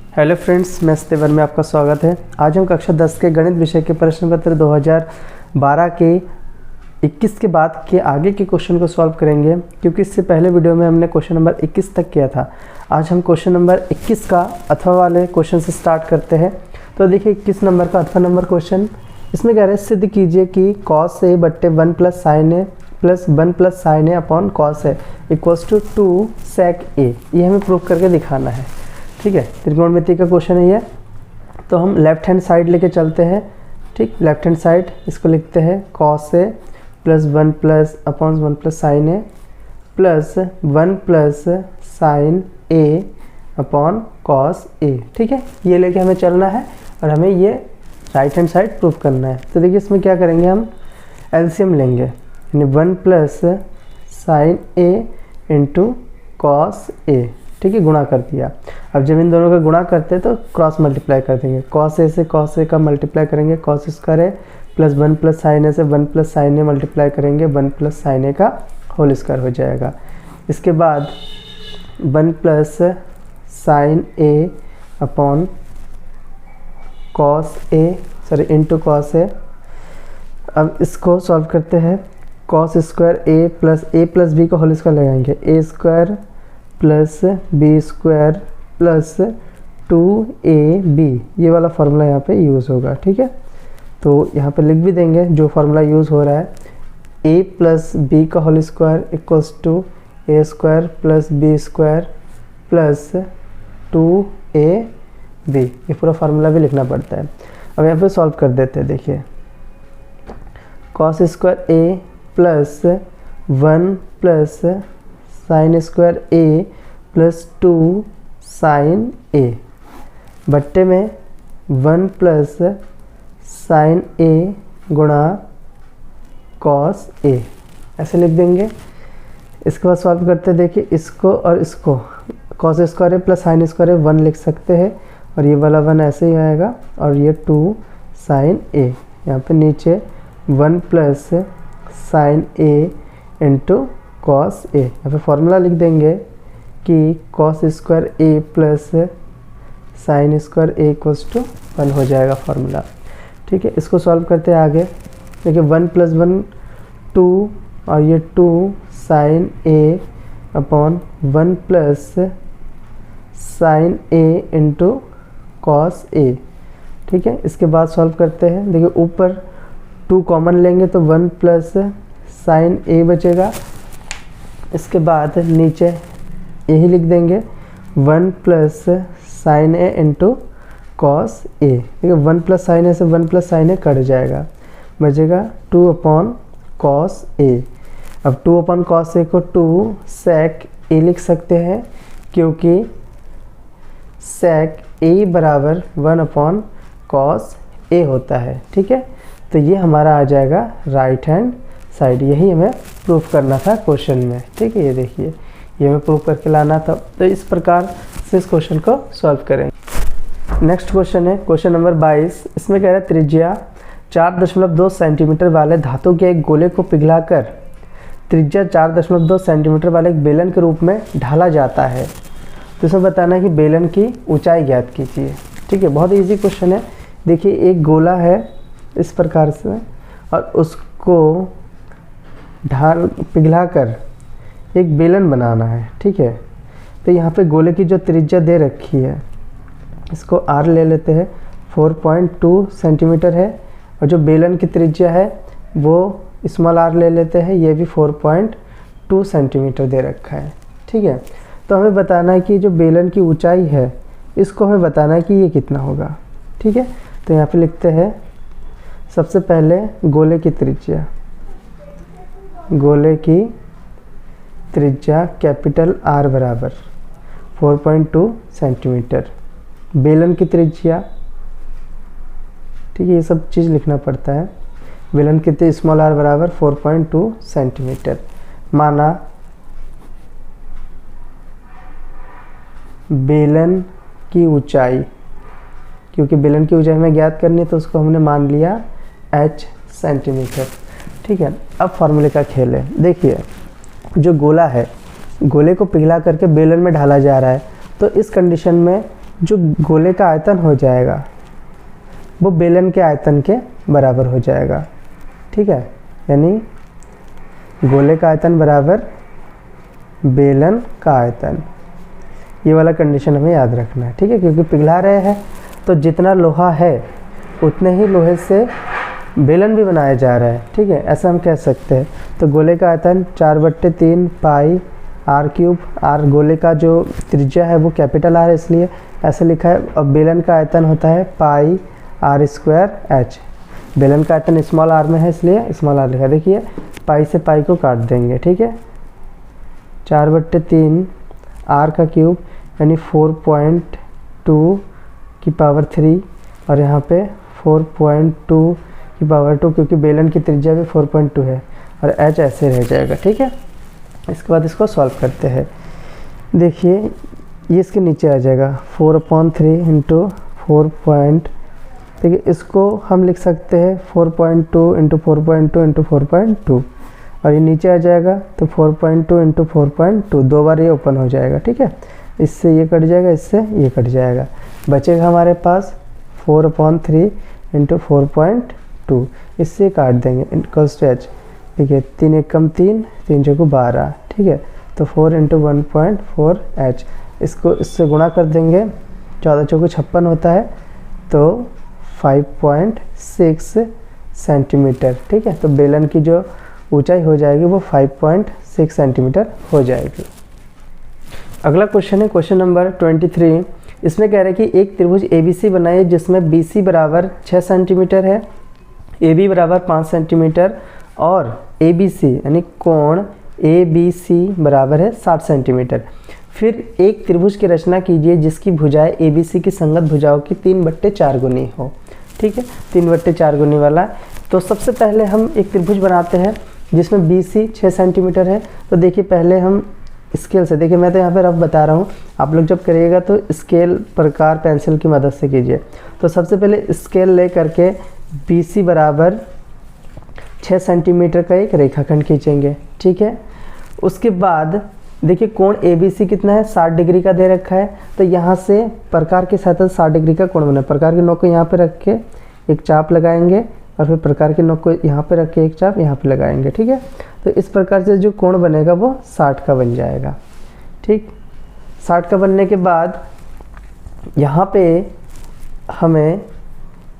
Hello friends, मैं स्तेवर में आपका स्वागत है। आज हम कक्षा 10 के गणित विषय के प्रश्न पत्र 2012 के 21 के बाद के आगे के क्वेश्चन को सॉल्व करेंगे, क्योंकि इससे पहले वीडियो में हमने क्वेश्चन नंबर 21 तक किया था। आज हम क्वेश्चन नंबर 21 का अथवा वाले क्वेश्चन से स्टार्ट करते हैं। तो देखिए 21 नंबर का अथवा नंबर क्वेश्चन, इसमें कह रहे हैं सिद्ध कीजिए कि cos a बट्टे 1 plus sine A plus 1 plus sine A upon cos A equals to 2 sec a। ये हमें प्रूव करके दिखाना है। ठीक है, त्रिकोणमिति का क्वेश्चन है ये। तो हम लेफ्ट हैंड साइड लेके चलते हैं। ठीक, लेफ्ट हैंड साइड इसको लिखते हैं cos a plus 1 plus upon 1 plus sine A plus 1 plus sine A upon cos A. ठीक है, ये लेके हमें चलना है और हमें ये राइट हैंड साइड प्रूव करना है। तो देखिए इसमें क्या करेंगे, हम एलसीएम लेंगे, यानी 1 plus sine A into cos A. ठीक है, गुणा कर दिया। अब जब इन दोनों का गुणा करते हैं तो क्रॉस मल्टीप्लाई कर देंगे। कॉस ए से कॉस ए का मल्टीप्लाई करेंगे, cos square A plus 1 plus sine ए से 1 प्लस साइन ए मल्टीप्लाई करेंगे, 1 प्लस साइन ए का होल स्क्वायर हो जाएगा। इसके बाद 1 plus sine A upon cos A into cos A. अब इसको सॉल्व करते हैं। Cos square A plus B का होल स्क्वायर लगाएंगे, A square plus B square plus 2ab। ये वाला फार्मूला यहाँ पे यूज़ होगा। ठीक है, तो यहाँ पे लिख भी देंगे जो फार्मूला यूज़ हो रहा है, a प्लस बी का whole square equals to A square plus B square plus 2ab। ये पूरा फार्मूला भी लिखना पड़ता है। अब यहाँ पे सॉल्व कर देते हैं। देखिए cos square A plus 1 plus sine square A plus 2 sign ए बट्टे में 1 प्लस साइन ए गुणा कॉस ए, ऐसे लिख देंगे। इसके बाद सॉल्व करते हैं। देखिए इसको और इसको cos square A plus sine square ए 1 लिख सकते हैं और ये वाला 1 ऐसे ही आएगा और ये 2 साइन ए। यहाँ पे नीचे 1 plus sine A into cos A. यहाँ पे फॉर्मूला लिख देंगे कि cos square A plus sine square A equals to 1 हो जाएगा फार्मूला। ठीक है, इसको सॉल्व करते हैं आगे। देखिए 1 प्लस 1 2 और ये 2 sign A upon 1 plus sine A into cos A. ठीक है, इसके बाद सॉल्व करते हैं। देखिए ऊपर 2 कॉमन लेंगे तो 1 प्लस साइन ए बचेगा। इसके बाद नीचे यही लिख देंगे 1 plus sine A into cos ए। देखिए 1 प्लस साइन ए से 1 प्लस साइन ए कट जाएगा, बचेगा 2 अपॉन कॉस ए। अब 2 अपॉन कॉस ए को 2 sec ए लिख सकते हैं, क्योंकि sec ए बराबर 1 अपॉन कॉस ए होता है। ठीक है, तो ये हमारा आ जाएगा राइट हैंड साइड। यही हमें प्रूफ करना था क्वेश्चन में। ठीक है, ये देखिए ये हमें प्रूफ करके लाना था। तो इस प्रकार से इस क्वेश्चन को सॉल्व करेंगे। नेक्स्ट क्वेश्चन है क्वेश्चन नंबर 22। इसमें कह रहा है त्रिज्या 4.2 सेंटीमीटर वाले धातु के एक गोले को पिघलाकर त्रिज्या 4.2 सेंटीमीटर वाले एक बेलन के रूप में ढाला जाता है। तो इसमें बताना है कि बेलन की ऊंचाई ज्ञात कीजिए। ठीक है, बहुत ईजी क्वेश्चन है। देखिए एक गोला है इस प्रकार से और उसको पिघलाकर एक बेलन बनाना है। ठीक है, तो यहाँ पे गोले की जो त्रिज्या दे रखी है इसको r ले लेते हैं, 4.2 सेंटीमीटर है, और जो बेलन की त्रिज्या है वो स्मॉल r ले लेते हैं, ये भी 4.2 सेंटीमीटर दे रखा है। ठीक है, तो हमें बताना है कि जो बेलन की ऊंचाई है इसको हमें बताना है कि ये कितना होगा। ठीक है, तो यहाँ पे लिखते हैं सबसे पहले गोले की त्रिज्या। गोले की त्रिज्या कैपिटल R बराबर 4.2 सेंटीमीटर। बेलन की त्रिज्या, ठीक है, ये सब चीज़ लिखना पड़ता है। बेलन की स्मॉल r बराबर 4.2 सेंटीमीटर। माना बेलन की ऊंचाई, क्योंकि बेलन की ऊंचाई हमें ज्ञात करनी है तो उसको हमने मान लिया h सेंटीमीटर। ठीक है, अब फार्मूले का खेल है। देखिए जो गोला है, गोले को पिघला करके बेलन में ढाला जा रहा है, तो इस कंडीशन में जो गोले का आयतन हो जाएगा वो बेलन के आयतन के बराबर हो जाएगा, ठीक है। यानी गोले का आयतन बराबर बेलन का आयतन, ये वाला कंडीशन हमें याद रखना है, ठीक है। क्योंकि पिघला रहे हैं तो जितना लोहा है उतने ही लोहे से बेलन भी बनाया जा रहा है, ठीक है, ऐसा हम कह सकते हैं। तो गोले का आयतन 4/3 पाई आर क्यूब, आर गोले का जो त्रिज्या है वो कैपिटल आर है इसलिए ऐसे लिखा है। और बेलन का आयतन होता है पाई आर स्क्वायर एच, बेलन का आयतन स्मॉल आर में है इसलिए स्मॉल आर लिखा है। देखिए पाई से पाई को काट देंगे, ठीक है। 4/3 आर का क्यूब यानी 4.2 की पावर 3 और यहाँ पे 4.2 की पावर 2 क्योंकि बेलन की त्रिज्या भी 4.2 है और एच ऐसे रह जाएगा, ठीक है। इसके बाद इसको सॉल्व करते हैं। देखिए ये इसके नीचे आ जाएगा 4/3 इंटू 4. देखिए इसको हम लिख सकते हैं 4.2 इंटू 4.2 इंटू 4.2 और ये नीचे आ जाएगा तो 4.2 इंटू 4.2, 2 बार ये ओपन हो जाएगा, ठीक है। इससे ये कट जाएगा, इससे ये कट जाएगा, बचेगा हमारे पास 4/3 इंटू 4.2, इससे काट देंगे इक्वल्स टू एच। देखिए 3 एकम 3, 3 चौको 12, ठीक है। तो 4 इंटू 1.4 एच, इसको इससे गुणा कर देंगे, 14 चौको 56 होता है तो 5.6 सेंटीमीटर, ठीक है। तो बेलन की जो ऊंचाई हो जाएगी वो 5.6 सेंटीमीटर हो जाएगी। अगला क्वेश्चन है क्वेश्चन नंबर 23। इसमें कह रहे हैं कि एक त्रिभुज ABC बनाइए जिसमें BC बराबर 6 सेंटीमीटर है, AB बराबर 5 सेंटीमीटर और ABC यानी कोण ABC बराबर है 60 सेंटीमीटर। फिर एक त्रिभुज की रचना कीजिए जिसकी भुजाएं ABC की संगत भुजाओं की 3/4 गुनी हो, ठीक है। 3/4 गुनी वाला। तो सबसे पहले हम एक त्रिभुज बनाते हैं जिसमें BC 6 सेंटीमीटर है। तो देखिए पहले हम स्केल से, देखिए मैं तो यहाँ पे रफ बता रहा हूँ, आप लोग जब करिएगा तो स्केल प्रकार पेंसिल की मदद से कीजिए। तो सबसे पहले स्केल ले करके BC बराबर 6 सेंटीमीटर का एक रेखाखंड खींचेंगे, ठीक है। उसके बाद देखिए कोण ABC कितना है, 60 डिग्री का दे रखा है। तो यहाँ से प्रकार के साथ 60 डिग्री का कोण बना, प्रकार की नोक को यहाँ पे रख के एक चाप लगाएंगे और फिर प्रकार की नोक को यहाँ पे रख के एक चाप यहाँ पे लगाएंगे, ठीक है। तो इस प्रकार से जो कोण बनेगा वो 60 का बन जाएगा, ठीक। 60 का बनने के बाद यहाँ पे हमें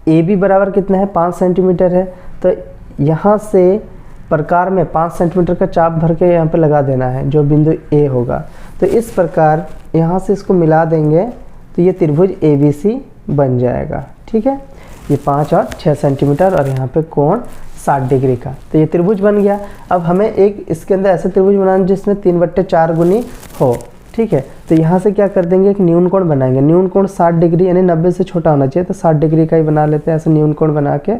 AB बराबर कितना है, 5 सेंटीमीटर है। तो यहाँ से प्रकार में 5 सेंटीमीटर का चाप भर के यहाँ पे लगा देना है जो बिंदु A होगा। तो इस प्रकार यहाँ से इसको मिला देंगे तो ये त्रिभुज ABC बन जाएगा, ठीक है। ये 5 और 6 सेंटीमीटर और यहाँ पे कोण 60 डिग्री का, तो ये त्रिभुज बन गया। अब हमें एक इसके अंदर ऐसा त्रिभुज बनाना जिसमें 3/4 गुनी हो, ठीक है। तो यहाँ से क्या कर देंगे, एक न्यून कोण बनाएंगे। न्यून कोण 60 डिग्री यानी 90 से छोटा होना चाहिए, तो 60 डिग्री का ही बना लेते हैं। ऐसे न्यून कोण बना के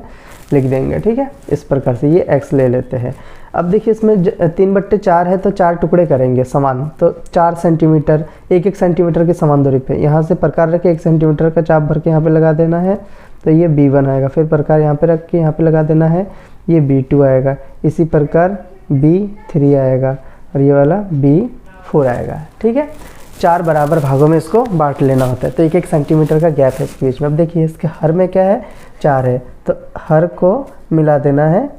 लिख देंगे, ठीक है। इस प्रकार से ये x ले लेते हैं। अब देखिए इसमें 3/4 है तो 4 टुकड़े करेंगे समान, तो 4 सेंटीमीटर 1-1 सेंटीमीटर की समान दूरी पे यहाँ से प्रकार रख के 1 सेंटीमीटर का चाप भर के यहाँ पे लगा देना है, तो ये B1 आएगा। फिर प्रकार यहाँ पे रख के यहाँ पे लगा देना है, ये B2 आएगा। इसी प्रकार B3 आएगा और ये वाला B4 आएगा, ठीक है। 4 बराबर भागों में इसको बांट लेना होता है, तो 1-1 सेंटीमीटर का गैप है इसके बीच में। अब देखिए इसके हर में क्या है, 4 है, तो हर को मिला देना है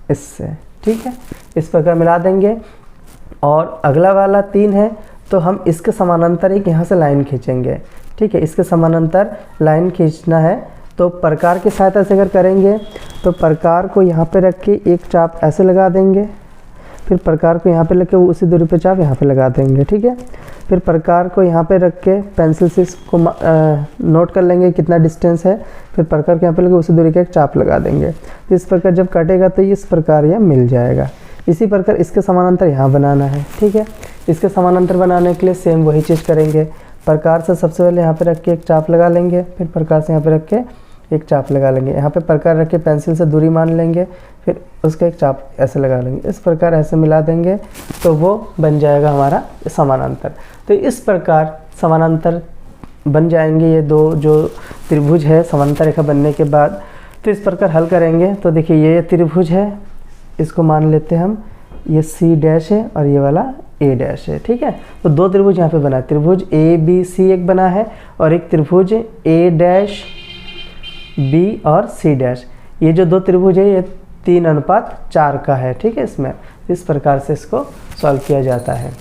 इससे, ठीक है। इस प्रकार मिला देंगे। और अगला वाला 3 है तो हम इसके समानांतर एक यहाँ से लाइन खींचेंगे, ठीक है। इसके समानांतर लाइन खींचना है तो प्रकार की सहायता से अगर करेंगे तो प्रकार को यहाँ पे रख के एक चाप ऐसे लगा देंगे, फिर प्रकार को यहाँ पे रख के उसी दूरी पे चाप यहाँ पे लगा देंगे, ठीक है। फिर प्रकार को यहाँ पे रख के पेंसिल से इसको नोट कर लेंगे कितना डिस्टेंस है, फिर प्रकार को यहाँ पे लगे उसी दूरी का एक चाप लगा देंगे। तो इस प्रकार जब कटेगा तो इस प्रकार यह मिल जाएगा। इसी प्रकार इसके समानांतर यहाँ बनाना है, ठीक है। इसके समानांतर बनाने के लिए सेम वही चीज़ करेंगे। प्रकार से सबसे पहले यहाँ पे रख के एक चाप लगा लेंगे, फिर प्रकार से यहाँ पे रख के एक चाप लगा लेंगे। यहाँ पे प्रकार रख के पेंसिल से दूरी मान लेंगे, फिर उसका एक चाप ऐसे लगा लेंगे। इस प्रकार ऐसे मिला देंगे तो वो बन जाएगा हमारा समानांतर। तो इस प्रकार समानांतर बन जाएंगे ये दो जो त्रिभुज है समानांतर रेखा बनने के बाद। तो इस प्रकार हल करेंगे तो देखिए ये त्रिभुज है, इसको मान लेते हैं हम, ये C डैश है और ये वाला ए डैश है। ठीक है, तो दो त्रिभुज यहाँ पे बना है, त्रिभुज ए बी सी एक बना है और एक त्रिभुज ए डैश बी और सी डैश। ये जो दो त्रिभुज है ये 3:4 का है। ठीक है, इसमें इस प्रकार से इसको सॉल्व किया जाता है।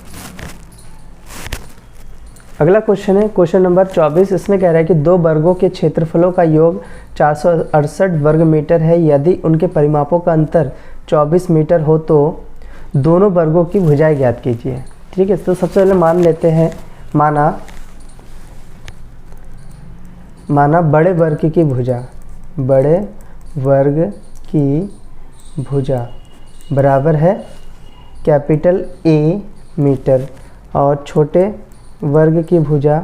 अगला क्वेश्चन है क्वेश्चन नंबर 24। इसमें कह रहा है कि दो वर्गों के क्षेत्रफलों का योग 468 वर्ग मीटर है। यदि उनके परिमापों का अंतर 24 मीटर हो तो दोनों वर्गों की भुजाएं ज्ञात कीजिए। ठीक है, तो सबसे पहले मान लेते हैं, माना बड़े वर्ग की भुजा, बड़े वर्ग की भुजा बराबर है कैपिटल ए मीटर और छोटे वर्ग की भुजा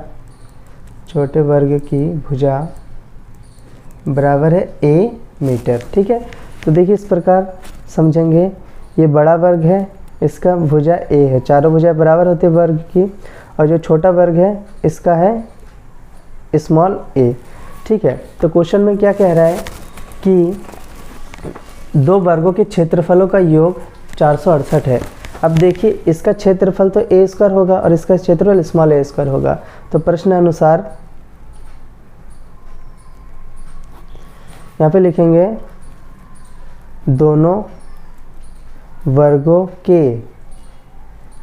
बराबर है ए मीटर। ठीक है, तो देखिए इस प्रकार समझेंगे, ये बड़ा वर्ग है, इसका भुजा ए है, चारों भुजा बराबर होते हैं वर्ग की, और जो छोटा वर्ग है इसका है स्मॉल ए। ठीक है, तो क्वेश्चन में क्या कह रहा है कि दो वर्गों के क्षेत्रफलों का योग 468 है। अब देखिए इसका क्षेत्रफल तो ए स्क्वायर होगा और इसका क्षेत्रफल स्मॉल ए स्क्वायर होगा। तो प्रश्न अनुसार यहाँ पे लिखेंगे दोनों वर्गों के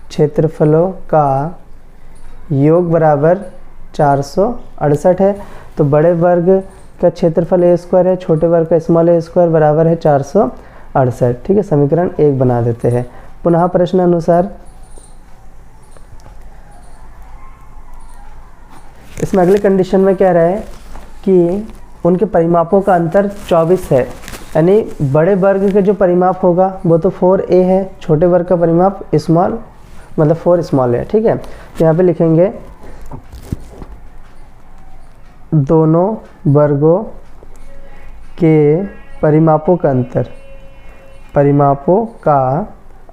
क्षेत्रफलों का योग बराबर 468 है। तो बड़े वर्ग का क्षेत्रफल ए स्क्वायर है, छोटे वर्ग का स्मॉल ए स्क्वायर बराबर है 468। ठीक है, समीकरण 1 बना देते हैं। पुनः प्रश्न अनुसार इसमें अगले कंडीशन में कह रहा है कि उनके परिमापों का अंतर 24 है, यानी बड़े वर्ग का जो परिमाप होगा वो तो 4a है, छोटे वर्ग का परिमाप स्मॉल मतलब 4 स्मॉल है। ठीक है, तो यहाँ पे लिखेंगे दोनों वर्गों के परिमापों का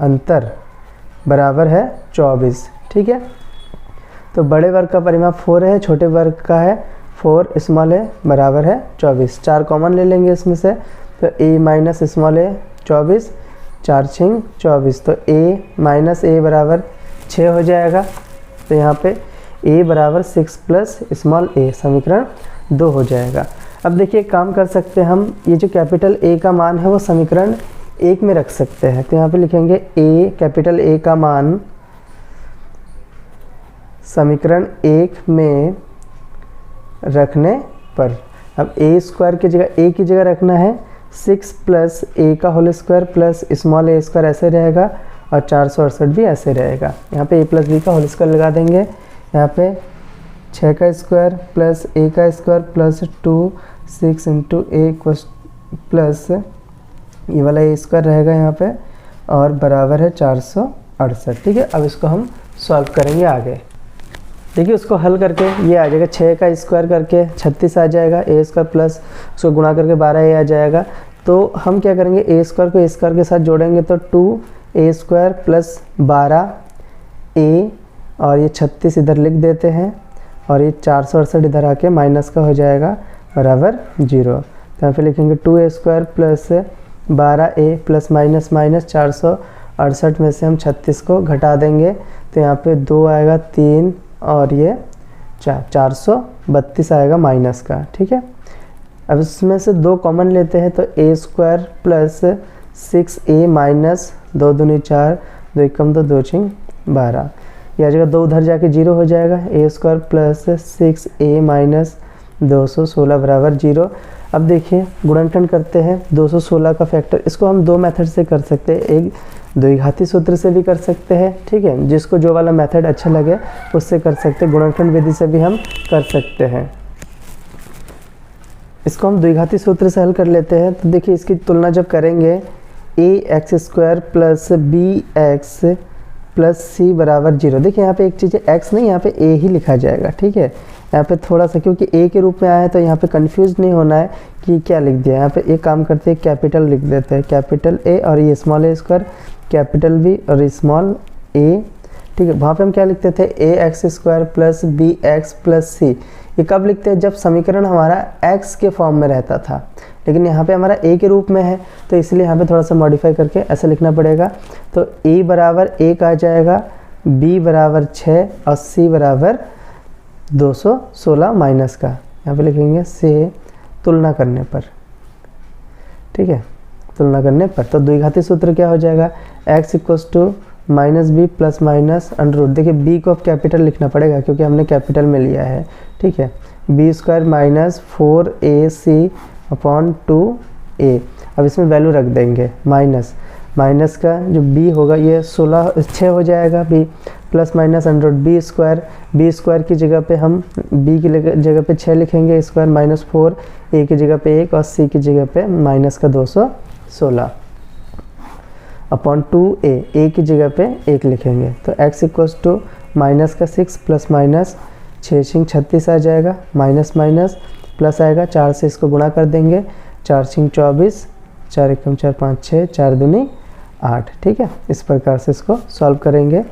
अंतर बराबर है 24। ठीक है, तो बड़े वर्ग का परिमाप 4 है, छोटे वर्ग का है 4 स्मॉल है बराबर है 24। 4 कॉमन ले लेंगे इसमें से, तो a माइनस स्मॉल ए 24, 4 छिंग 24, तो a माइनस ए बराबर 6 हो जाएगा। तो यहाँ पे a बराबर 6 प्लस स्मॉल ए, समीकरण 2 हो जाएगा। अब देखिए काम कर सकते हैं हम, ये जो कैपिटल A का मान है वो समीकरण 1 में रख सकते हैं। तो यहाँ पे लिखेंगे a कैपिटल A का मान समीकरण 1 में रखने पर, अब a स्क्वायर की जगह a की जगह रखना है 6 प्लस a का होल स्क्वायर प्लस स्मॉल ए स्क्वायर ऐसे रहेगा और 468 भी ऐसे रहेगा। यहाँ पे a प्लस b का होल स्क्वायर लगा देंगे, यहाँ पे 6 का स्क्वायर प्लस a का स्क्वायर प्लस 2 6 इंटू ए प्लस ये वाला ए स्क्वायर रहेगा यहाँ पे और बराबर है 468। ठीक है, अब इसको हम सॉल्व करेंगे आगे। देखिए उसको हल करके ये आ जाएगा 6 का स्क्वायर करके 36 आ जाएगा, ए स्क्वायर प्लस उसको गुणा करके 12a आ जाएगा। तो हम क्या करेंगे, ए स्क्वायर को ए स्क्वायर के साथ जोड़ेंगे तो 2a स्क्वायर प्लस 12a और ये 36 इधर लिख देते हैं और ये 468 इधर आके माइनस का हो जाएगा बराबर 0। तो यहाँ पे लिखेंगे 2a square plus 12a plus minus minus 468 में से हम 36 को घटा देंगे तो यहाँ पे 2 आएगा 3 और ये 432 आएगा माइनस का। ठीक है, अब इसमें से 2 कॉमन लेते हैं तो a square plus 6a minus 2 दूनी 4 2 एकम 2 2 छिंग 12, यह जगह 2 उधर जाके 0 हो जाएगा। a square plus 6a minus 216 बराबर 0। अब देखिए गुणनखंड करते हैं 216 का फैक्टर, इसको हम 2 मेथड से कर सकते हैं, एक द्विघाती सूत्र से भी कर सकते हैं। ठीक है, जिसको जो वाला मेथड अच्छा लगे उससे कर सकते हैं, गुणनखंड विधि से भी हम कर सकते हैं। इसको हम द्विघाती सूत्र से हल कर लेते हैं। तो देखिए इसकी तुलना जब करेंगे ax square plus bx plus c बराबर 0। देखिए यहाँ पे एक चीज़ है x नहीं, यहाँ पे a ही लिखा जाएगा। ठीक है, यहाँ पे थोड़ा सा क्योंकि a के रूप में आया है तो यहाँ पे कंफ्यूज नहीं होना है कि क्या लिख दिया। यहाँ पे एक काम करते हैं कैपिटल लिख देते हैं, कैपिटल A और ये small a square, capital B और स्मॉल a। ठीक है, वहाँ पे हम क्या लिखते थे ax square plus bx plus c। ये कब लिखते हैं, जब समीकरण हमारा x के फॉर्म में रहता था, लेकिन यहाँ पे हमारा a के रूप में है तो इसलिए यहाँ पे थोड़ा सा मॉडिफाई करके ऐसा लिखना पड़ेगा। तो a बराबर 1 आ जाएगा b बराबर 6 और c बराबर 216 माइनस का, यहाँ पे लिखेंगे से तुलना करने पर, ठीक है, तुलना करने पर। तो द्विघाती सूत्र क्या हो जाएगा, x equals to minus B plus minus under root. देखिए b को अब कैपिटल लिखना पड़ेगा क्योंकि हमने कैपिटल में लिया है, ठीक है। B square minus 4ac upon 2a। अब इसमें वैल्यू रख देंगे, माइनस का जो b होगा ये 6 हो जाएगा, b plus minus under root B square की जगह पे हम b की जगह पे 6 लिखेंगे स्क्वायर माइनस 4, a की जगह पे 1 और c की जगह पे माइनस का 216 अपॉन 2a की जगह पे 1 लिखेंगे। तो x इक्वल्स टू माइनस का 6 प्लस माइनस 6 36 आ जाएगा, माइनस माइनस प्लस आएगा, 4 से इसको गुणा कर देंगे, 4 24, 4 एकम 4 5 6, 4 दूनी 8, ठीक है। इस प्रकार से इसको सॉल्व करेंगे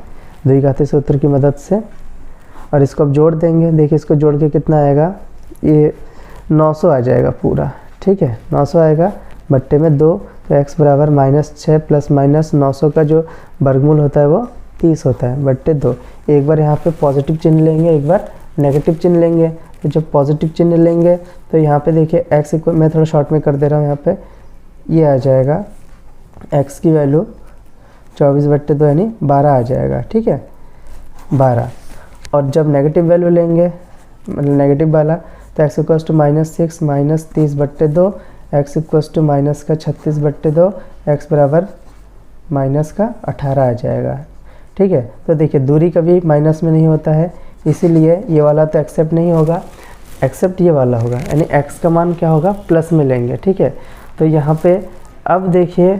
द्विघाती सूत्र की मदद से और इसको अब जोड़ देंगे। देखिए इसको जोड़ के कितना आएगा, ये 900 आ जाएगा पूरा, ठीक है, 900 आएगा बट्टे में 2। तो x बराबर -6 प्लस माइनस 900 का जो वर्गमूल होता है वो 30 होता है बट्टे 2। एक बार यहाँ पे पॉजिटिव चिन्ह लेंगे, एक बार नेगेटिव चिन्ह लेंगे। तो जब पॉजिटिव चिन्ह लेंगे तो यहाँ पे देखिए x इक्वल, मैं थोड़ा शॉर्ट में कर दे रहा हूँ, यहाँ पे ये आ जाएगा x की वैल्यू 24 बट्टे 2 यानी 12 आ जाएगा, ठीक है, 12। और जब नेगेटिव वैल्यू लेंगे मतलब नेगेटिव वाला, तो x इक्वल्स टू -6 माइनस 30 बट्टे 2, x इक्वल्स टू माइनस का 36 बट्टे 2, x बराबर माइनस का 18 आ जाएगा, ठीक है। तो देखिए दूरी कभी माइनस में नहीं होता है, इसीलिए ये वाला तो एक्सेप्ट नहीं होगा, एक्सेप्ट ये वाला होगा, यानी x का मान क्या होगा, प्लस में लेंगे, ठीक है। तो यहाँ पे अब देखिए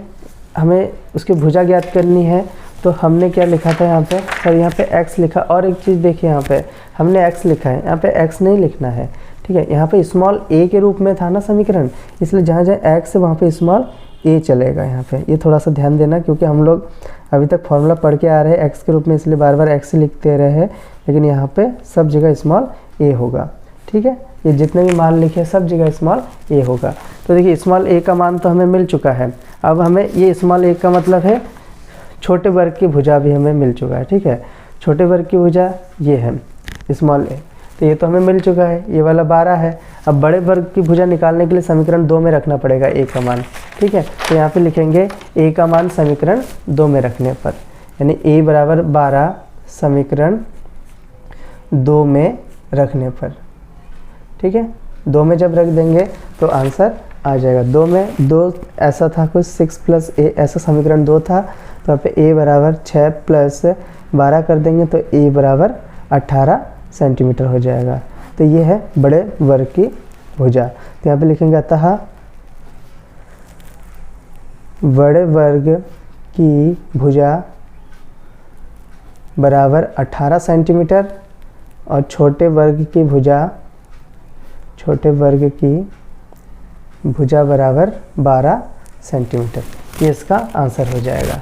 हमें उसकी भुजा ज्ञात करनी है, तो हमने क्या लिखा था यहाँ पे सर, यहाँ पे x लिखा। और एक चीज़ देखिए यहाँ पे हमने x लिखा है, यहाँ पे x नहीं लिखना है, ठीक है। यहाँ पे स्मॉल a के रूप में था ना समीकरण, इसलिए जहाँ जहाँ x है वहाँ पे स्मॉल a चलेगा। यहाँ पे ये थोड़ा सा ध्यान देना, क्योंकि हम लोग अभी तक फॉर्मूला पढ़ के आ रहे हैं x के रूप में, इसलिए बार बार x लिखते रहे हैं, लेकिन यहाँ पे सब जगह स्मॉल a होगा, ठीक है। ये जितने भी मान लिखे सब जगह स्मॉल a होगा। तो देखिए स्मॉल a का मान तो हमें मिल चुका है, अब हमें ये स्मॉल a का मतलब है छोटे वर्ग की भुजा भी हमें मिल चुका है, ठीक है। छोटे वर्ग की भुजा ये है स्मॉल a, तो ये तो हमें मिल चुका है, ये वाला 12 है। अब बड़े वर्ग की भुजा निकालने के लिए समीकरण 2 में रखना पड़ेगा a का मान, ठीक है। तो यहाँ पे लिखेंगे a का मान समीकरण 2 में रखने पर, यानी a बराबर 12 समीकरण 2 में रखने पर, ठीक है। 2 में जब रख देंगे तो आंसर आ जाएगा। 2 में 2 ऐसा था कुछ 6 प्लस a ऐसा समीकरण 2 था, तो यहाँ पे a बराबर 6 प्लस 12 कर देंगे तो a बराबर 18 सेंटीमीटर हो जाएगा। तो ये है बड़े वर्ग की भुजा। तो यहाँ पे लिखेंगे अतः बड़े वर्ग की भुजा बराबर 18 सेंटीमीटर और छोटे वर्ग की भुजा बराबर 12 सेंटीमीटर। ये इसका आंसर हो जाएगा।